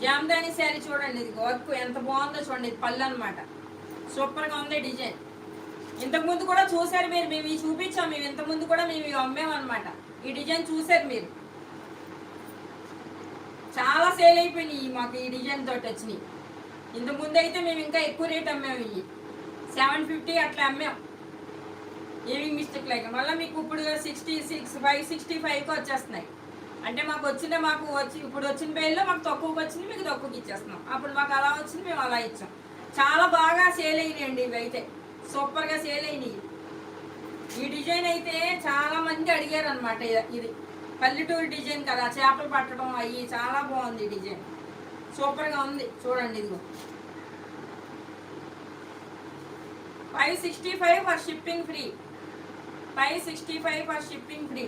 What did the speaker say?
జామదాని శారీ చూడండి, ఇది వర్క్ ఎంత బాగుందో చూడండి. ఇది పళ్ళు అనమాట, సూపర్గా ఉంది డిజైన్. ఇంతకుముందు కూడా చూసారు మీరు, మేము ఇవి చూపించాం. మేము ఇంతకుముందు కూడా మేము ఇవి అమ్మామన్నమాట. ఈ డిజైన్ చూసారు మీరు, చాలా సేల్ అయిపోయినాయి మాకు ఈ డిజైన్ తోటి వచ్చినాయి. ఇంతకుముందు అయితే మేము ఇంకా ఎక్కువ రేట్ అమ్మాము. ఇవి 750 అట్లా అమ్మాం, ఏమి మిస్టేక్ లేక. మళ్ళీ మీకు ఇప్పుడు 65 వచ్చేస్తున్నాయి. అంటే ఇప్పుడు వచ్చిన పేర్లో మాకు తక్కువకి వచ్చింది, మీకు తక్కువకి ఇచ్చేస్తున్నాం. అప్పుడు మాకు అలా వచ్చింది, మేము అలా ఇచ్చాం. చాలా బాగా సేల్ అయినాయండి ఇవి అయితే, సూపర్గా సేల్ అయినాయి. ఈ డిజైన్ అయితే చాలా మంది అడిగారు అనమాట. ఇది పల్లెటూరు డిజైన్ కదా, చేపలు పట్టడం అయ్యి చాలా బాగుంది డిజైన్, సూపర్గా ఉంది చూడండి. ఇదిగో 565 for shipping free, 565 for shipping free.